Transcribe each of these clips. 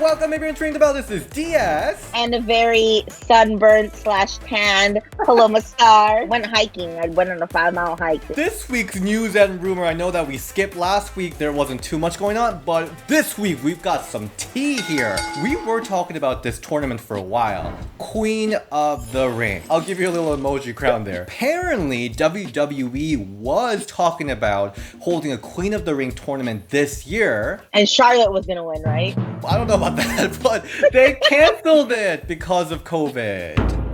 welcome if you're entering the Belle. This is DS. And a very sunburnt / tanned Paloma Star. Went hiking. I went on a 5-mile hike. This week's news and rumor, I know that we skipped last week. There wasn't too much going on, but this week we've got some tea here. We were talking about this tournament for a while. Queen of the Ring. I'll give you a little emoji crown there. Apparently, WWE was talking about holding a Queen of the Ring tournament this year. And Charlotte was going to win, right? I don't know about that, but they canceled it because of COVID.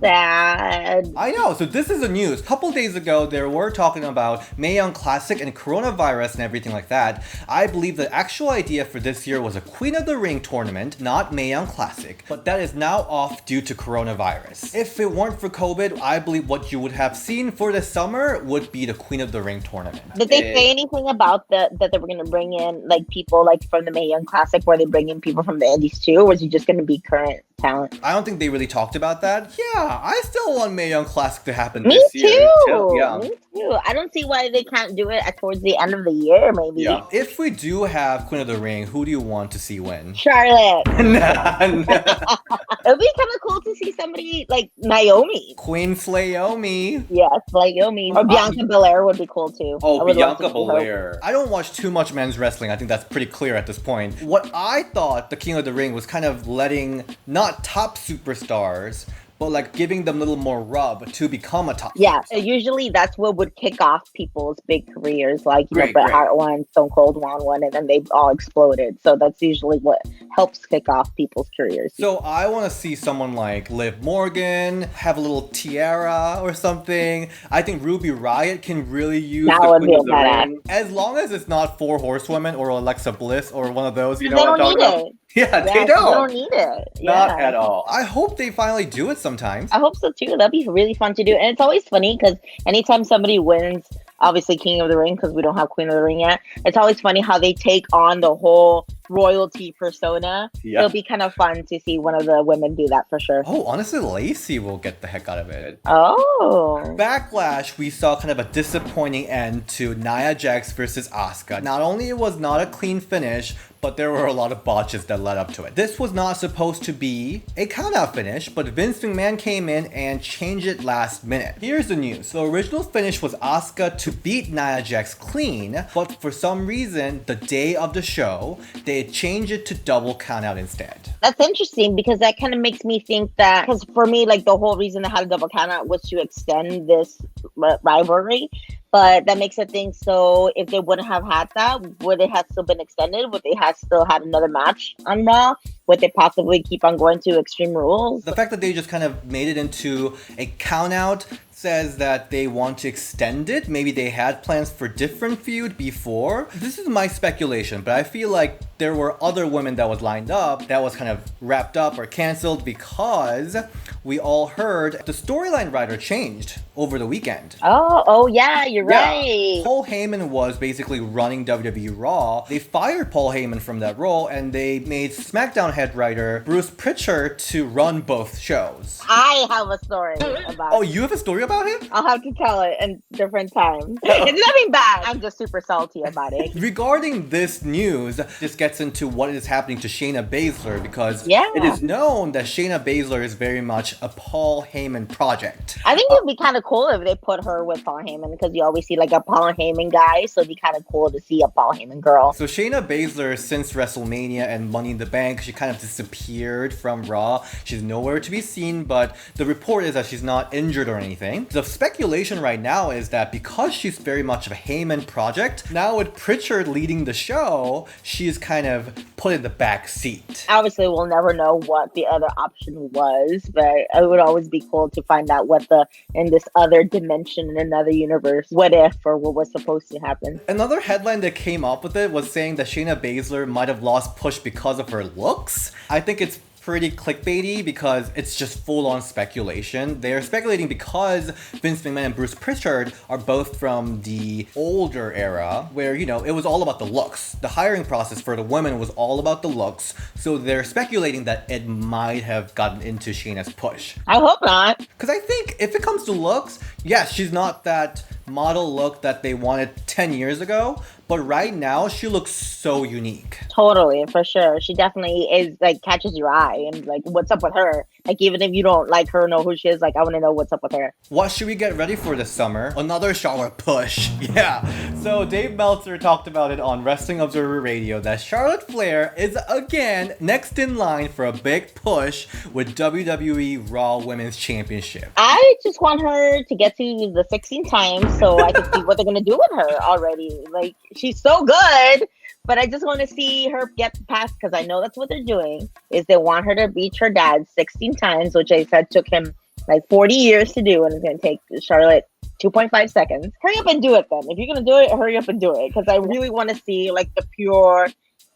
Sad. I know. So this is the news. A couple days ago, they were talking about Mae Young Classic and coronavirus and everything like that. I believe the actual idea for this year was a Queen of the Ring tournament, not Mae Young Classic, but that is now off due to coronavirus. If it weren't for COVID, I believe what you would have seen for this summer would be the Queen of the Ring tournament. Did they say anything about that they were going to bring in like people like from the Mae Young Classic? Were they bringing people from the Indies too? Or was it just going to be current talent? I don't think they really talked about that. Yeah, I still want Mae Young Classic to happen Me this year. Yeah. Me too. I don't see why they can't do it towards the end of the year, maybe. Yeah. If we do have Queen of the Ring, who do you want to see win? Charlotte. Nah. It would be kind of cool to see somebody like Naomi. Queen Flayomi. Yes, Naomi. Or Bianca Belair would be cool too. Oh, Bianca Belair. I don't watch too much men's wrestling. I think that's pretty clear at this point. What I thought the King of the Ring was kind of letting not top superstars, but like giving them a little more rub to become a top. Yeah, usually that's what would kick off people's big careers. Like, you know, Bret Hart won, Stone Cold won one, and then they all exploded. So that's usually what helps kick off people's careers. So I want to see someone like Liv Morgan have a little tiara or something. I think Ruby Riott can really use that the would Queen be of the Ring. As long as it's not 4 Horsewomen or Alexa Bliss or one of those, you know what I'm talking about? Yeah, they don't. They don't need it. Not at all. I hope they finally do it sometimes. I hope so too. That'd be really fun to do. And it's always funny because anytime somebody wins, obviously King of the Ring, because we don't have Queen of the Ring yet, it's always funny how they take on the whole royalty persona. Yeah. It'll be kind of fun to see one of the women do that for sure. Oh, honestly, Lacey will get the heck out of it. Oh. Backlash, we saw kind of a disappointing end to Nia Jax versus Asuka. Not only it was not a clean finish, but there were a lot of botches that led up to it. This was not supposed to be a countout finish, but Vince McMahon came in and changed it last minute. Here's the news. The original finish was Asuka to beat Nia Jax clean, but for some reason, the day of the show, they changed it to double countout instead. That's interesting because that kind of makes me think that, because for me, like the whole reason they had a double countout was to extend this rivalry. But that makes it think, so if they wouldn't have had that, would it have still been extended? Would they have still had another match on Raw? Would they possibly keep on going to Extreme Rules? The fact that they just kind of made it into a count-out says that they want to extend it. Maybe they had plans for different feud before. This is my speculation, but I feel like there were other women that was lined up that was kind of wrapped up or canceled because we all heard the storyline writer changed over the weekend. Oh yeah, you're right. Paul Heyman was basically running WWE Raw. They fired Paul Heyman from that role and they made SmackDown head writer Bruce Pritchard to run both shows. I have a story about Oh, you have a story about him? I'll have to tell it in different times. It's nothing bad. I'm just super salty about it. Regarding this news, this gets into what is happening to Shayna Baszler because it is known that Shayna Baszler is very much a Paul Heyman project. I think it would be kind of cool if they put her with Paul Heyman because you always see like a Paul Heyman guy, so it'd be kind of cool to see a Paul Heyman girl. So Shayna Baszler, since WrestleMania and Money in the Bank, she kind of disappeared from Raw. She's nowhere to be seen, but the report is that she's not injured or anything. The speculation right now is that because she's very much of a Heyman project, now with Pritchard leading the show, she's kind of put in the back seat. Obviously, we'll never know what the other option was, but it would always be cool to find out what in this other dimension, in another universe, what if or what was supposed to happen. Another headline that came up with it was saying that Shayna Baszler might have lost push because of her looks. I think it's pretty clickbaity because it's just full-on speculation. They're speculating because Vince McMahon and Bruce Pritchard are both from the older era where, you know, it was all about the looks. The hiring process for the women was all about the looks. So they're speculating that it might have gotten into Shayna's push. I hope not. Because I think if it comes to looks, yes, she's not that model look that they wanted 10 years ago, but right now she looks so unique. Totally, for sure. She definitely is like catches your eye and like what's up with her. Like even if you don't like her, know who she is, like I want to know what's up with her. What should we get ready for this summer? Another Charlotte push. Yeah. So Dave Meltzer talked about it on Wrestling Observer Radio that Charlotte Flair is again next in line for a big push with WWE Raw Women's Championship. I just want her to get to the 16 times so I can see what they're gonna do with her already. Like she's so good. But I just want to see her get past, because I know that's what they're doing, is they want her to beat her dad 16 times, which I said took him like 40 years to do, and it's going to take Charlotte 2.5 seconds. Hurry up and do it then. If you're going to do it, hurry up and do it, because I really want to see like the pure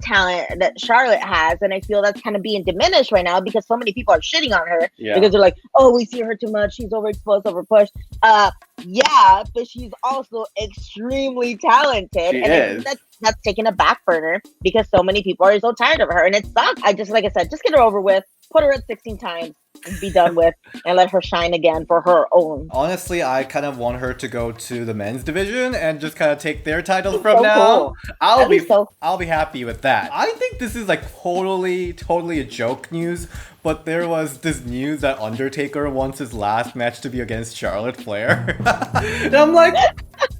talent that Charlotte has, and I feel that's kind of being diminished right now because so many people are shitting on her because they're like, oh, we see her too much, she's overexposed, overpushed. Yeah, but she's also extremely talented, she and is. That's taking a back burner because so many people are so tired of her, and it sucks. Like I said, just get her over with, put her at 16 times, and be done with, and let her shine again for her own. Honestly, I kind of want her to go to the men's division and just kind of take their titles from now. Cool. I'll be happy with that. I think this is like totally a joke news, but there was this news that Undertaker wants his last match to be against Charlotte Flair. And I'm like,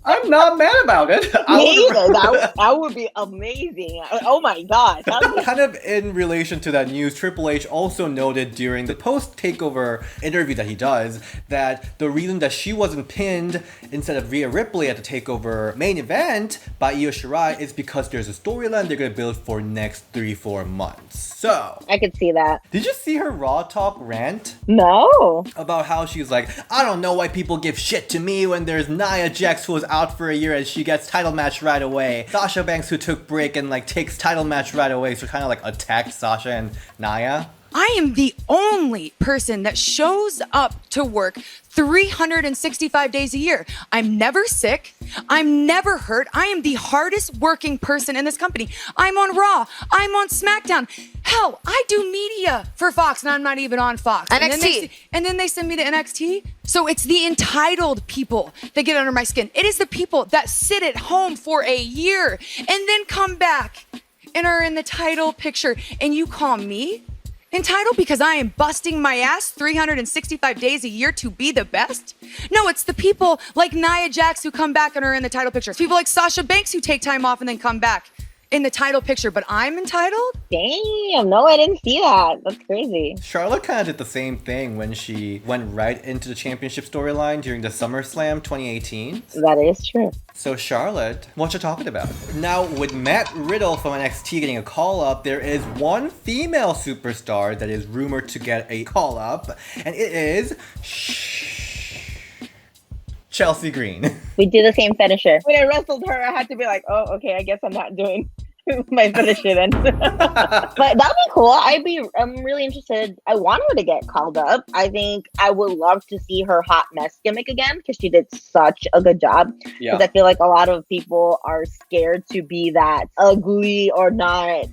I'm not mad about it. Me either. That would be amazing. Oh my god. Kind of in relation to that news, Triple H also noted during the post-takeover interview that he does that the reason that she wasn't pinned instead of Rhea Ripley at the takeover main event by Io Shirai is because there's a storyline they're going to build for next 3-4 months. So I could see that. Did you see her Raw Talk rant? No. About how she's like, I don't know why people give shit to me when there's Nia Jax who was out for a year and she gets title match right away. Sasha Banks who took break and like takes title match right away. So kind of like attacked Sasha and Nia. I am the only person that shows up to work 365 days a year. I'm never sick. I'm never hurt. I am the hardest working person in this company. I'm on Raw. I'm on SmackDown. Hell, I do media for Fox and I'm not even on Fox. NXT. And then they send me to NXT. So it's the entitled people that get under my skin. It is the people that sit at home for a year and then come back and are in the title picture. And you call me entitled because I am busting my ass 365 days a year to be the best? No, it's the people like Nia Jax who come back and are in the title picture. It's people like Sasha Banks who take time off and then come back in the title picture, but I'm entitled? Damn, no, I didn't see that. That's crazy. Charlotte kind of did the same thing when she went right into the championship storyline during the SummerSlam 2018. That is true. So Charlotte, what you talking about? Now, with Matt Riddle from NXT getting a call-up, there is one female superstar that is rumored to get a call-up, and it is Chelsea Green. We do the same finisher. When I wrestled her, I had to be like, oh, okay, I guess I'm not doing my finisher then. But that'd be cool. I'm really interested. I want her to get called up. I think I would love to see her hot mess gimmick again because she did such a good job. Because I feel like a lot of people are scared to be that ugly or not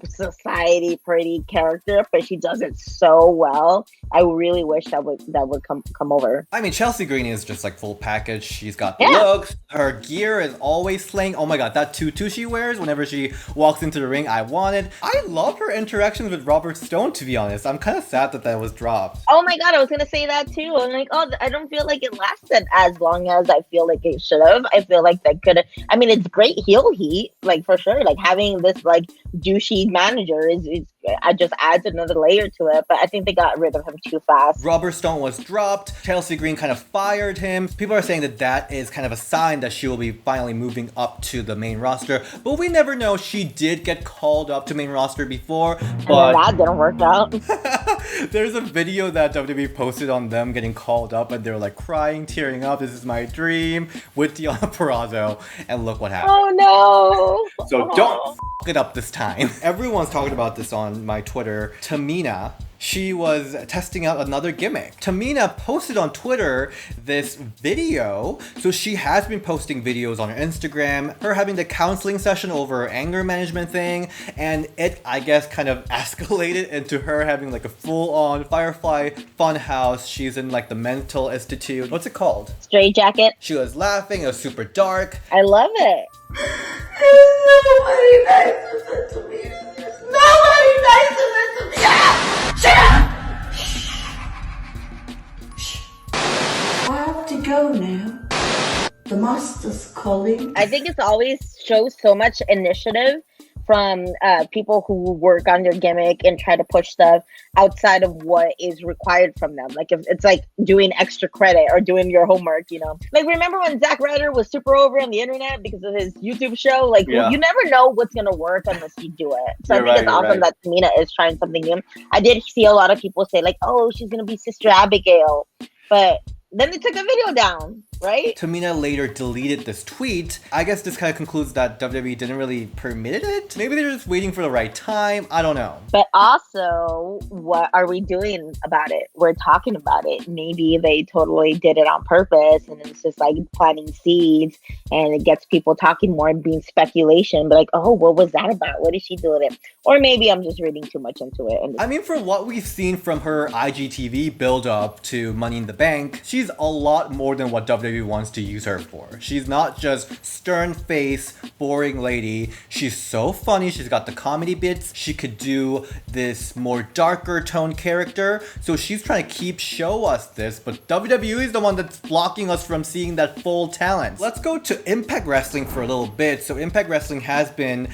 society pretty character, but she does it so well. I really wish that would come over. I mean, Chelsea Green is just like full package. She's got the looks. Her gear is always slaying. Oh my god, that tutu she wears whenever she walks into the ring, I want it. I love her interactions with Robert Stone, to be honest. I'm kind of sad that was dropped. Oh my god, I was gonna say that too. I'm like, oh, I don't feel like it lasted as long as I feel like it should have. I feel like that could have. I mean, it's great heel heat, like for sure. Like having this like douchey manager is just adds another layer to it. But I think they got rid of him too fast. Robert Stone was dropped. Chelsea Green kind of fired him. People are saying that is kind of a sign that she will be finally moving up to the main roster. But we never know. She did get called up to main roster before, but that didn't work out. There's a video that WWE posted on them getting called up, and they're like crying, tearing up. This is my dream with Deonna Purrazzo, and look what happened. Oh no! So don't f it up this time. Everyone's talking about this on my Twitter. Tamina She was testing out another gimmick. Tamina posted on Twitter this video. So she has been posting videos on her Instagram, her having the counseling session over her anger management thing, and it, I guess, kind of escalated into her having like a full-on Firefly Funhouse. She's in like the mental institute. What's it called? Straight jacket. She was laughing. It was super dark. I love it. Nobody nice to me. Nobody nice to me. Shut up! I have to go now. The master's calling. I think it's always shows so much initiative from people who work on their gimmick and try to push stuff outside of what is required from them. Like if it's like doing extra credit or doing your homework, you know. Like remember when Zack Ryder was super over on the internet because of his YouTube show? Like you never know what's gonna work unless you do it. So I think it's awesome that Tamina is trying something new. I did see a lot of people say like, oh, she's gonna be Sister Abigail, but then they took the video down, right? Tamina later deleted this tweet. I guess this kind of concludes that WWE didn't really permit it. Maybe they're just waiting for the right time. I don't know. But also, what are we doing about it? We're talking about it. Maybe they totally did it on purpose and it's just like planting seeds and it gets people talking more and being speculation. But like, oh, what was that about? What did she do with it? Or maybe I'm just reading too much into it. I mean, from what we've seen from her IGTV build up to Money in the Bank, she's a lot more than what WWE wants to use her for. She's not just stern face, boring lady. She's so funny. She's got the comedy bits. She could do this more darker tone character. So she's trying to show us this, but WWE is the one that's blocking us from seeing that full talent. Let's go to Impact Wrestling for a little bit. So Impact Wrestling has been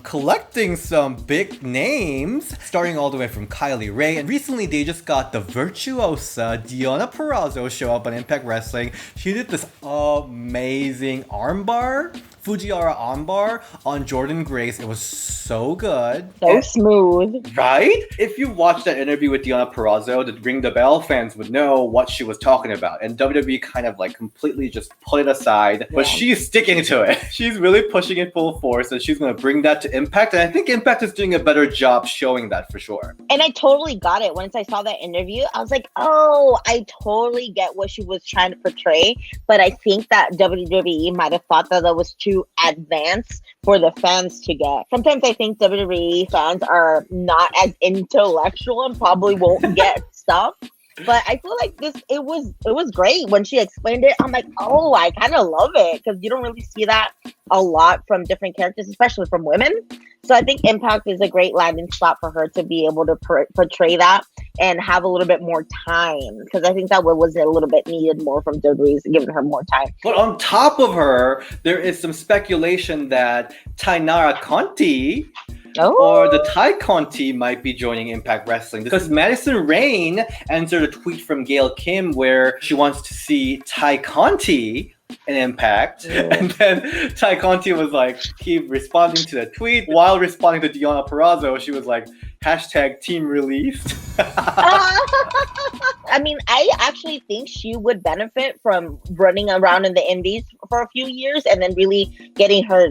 collecting some big names, starting all the way from Kylie Ray, and recently they just got the virtuosa Deonna Purrazzo show up on Impact Wrestling. She did this amazing armbar, Fujiwara armbar on Jordan Grace. It was so good. So smooth. Right? If you watched that interview with Deonna Purrazzo, the Ring the Bell fans would know what she was talking about. And WWE kind of like completely just put it aside. But she's sticking to it. She's really pushing it full force and she's going to bring that to Impact. And I think Impact is doing a better job showing that for sure. And I totally got it. Once I saw that interview, I was like, oh, I totally get what she was trying to portray. But I think that WWE might have thought that was too advanced for the fans to get. Sometimes I think WWE fans are not as intellectual and probably won't get stuff. But I feel like it was great when she explained it. I'm like, oh, I kind of love it because you don't really see that a lot from different characters, especially from women. So I think Impact is a great landing spot for her to be able to portray that and have a little bit more time, because I think that was a little bit needed more from WWE, giving her more time. But on top of her, there is some speculation that Tainara Conti or the Ty Conti might be joining Impact Wrestling, because Madison Rain answered a tweet from Gail Kim where she wants to see Ty Conti in Impact, and then Ty Conti was like, keep responding to the tweet. While responding to Deonna Purrazzo, she was like, hashtag team released. I mean, I actually think she would benefit from running around in the indies for a few years and then really getting her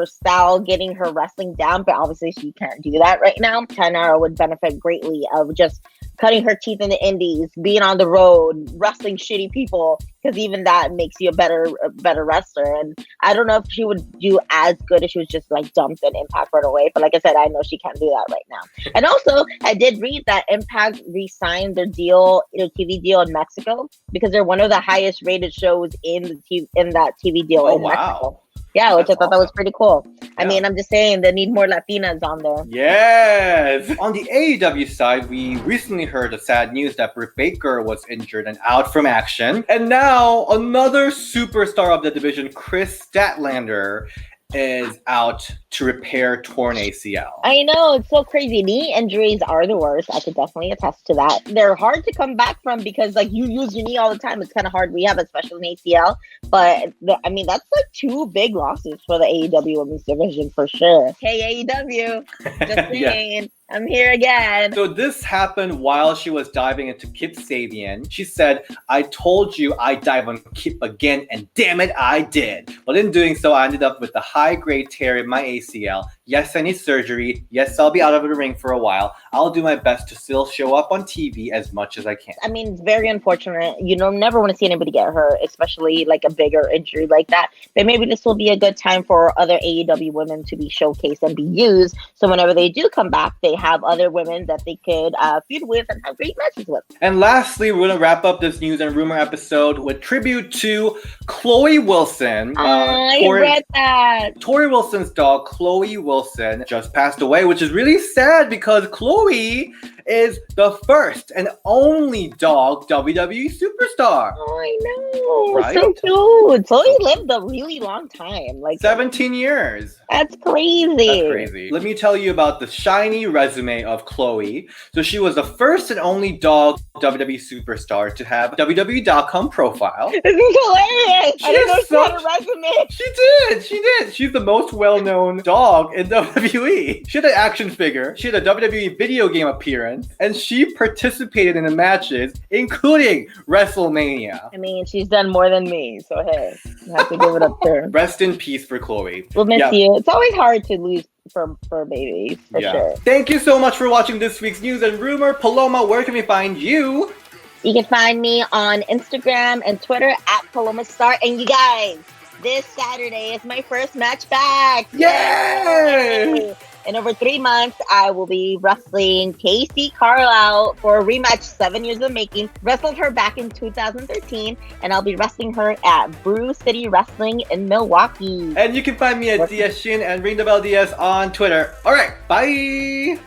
style, getting her wrestling down, but obviously she can't do that right now. Tainara would benefit greatly of just cutting her teeth in the indies, being on the road, wrestling shitty people, because even that makes you a better wrestler. And I don't know if she would do as good if she was just like dumped in Impact right away. But like I said, I know she can't do that right now. And also, I did read that Impact re-signed their deal, their TV deal in Mexico, because they're one of the highest rated shows in that TV deal in Mexico. Yeah, which I thought that was pretty cool. Yeah. I mean, I'm just saying they need more Latinas on there. Yes! On the AEW side, we recently heard the sad news that Britt Baker was injured and out from action. And now, another superstar of the division, Kris Statlander, is out to repair torn ACL. I know, it's so crazy. Knee injuries are the worst. I could definitely attest to that. They're hard to come back from because like you use your knee all the time. It's kind of hard rehab, especially in ACL. But I mean, that's like 2 big losses for the AEW women's division for sure. Hey, AEW, just saying. I'm here again. So this happened while she was diving into Kip Sabian. She said, I told you I'd dive on Kip again, and damn it, I did. But in doing so, I ended up with a high-grade tear in my ACL. Yes, I need surgery. Yes, I'll be out of the ring for a while. I'll do my best to still show up on TV as much as I can. I mean, it's very unfortunate. You know, never want to see anybody get hurt, especially like a bigger injury like that. But maybe this will be a good time for other AEW women to be showcased and be used. So whenever they do come back, they have other women that they could feud with and have great matches with. And lastly, we're going to wrap up this news and rumor episode with tribute to Chloe Wilson. I read that. Tori Wilson's dog, Chloe Wilson, just passed away, which is really sad because Chloe is the first and only dog WWE superstar. Oh, I know. Right? So cute. Chloe lived a really long time. Like 17 years. That's crazy. That's crazy. Let me tell you about the shiny resume of Chloe. So she was the first and only dog WWE superstar to have a WWE.com profile. This is hilarious. I didn't know she had a resume. She did. She's the most well-known dog in WWE. She had an action figure. She had a WWE video game appearance. And she participated in the matches, including WrestleMania. I mean, she's done more than me. So, hey, I have to give it up to her. Rest in peace for Chloe. We'll miss you. It's always hard to lose for babies, for sure. Thank you so much for watching this week's News and Rumor. Paloma, where can we find you? You can find me on Instagram and Twitter at Paloma Star. And you guys, this Saturday is my first match back. Yay! In over 3 months, I will be wrestling Casey Carlisle for a rematch 7 years in the making. Wrestled her back in 2013, and I'll be wrestling her at Brew City Wrestling in Milwaukee. And you can find me at DS Shin and Ring the Bell DS on Twitter. All right, bye!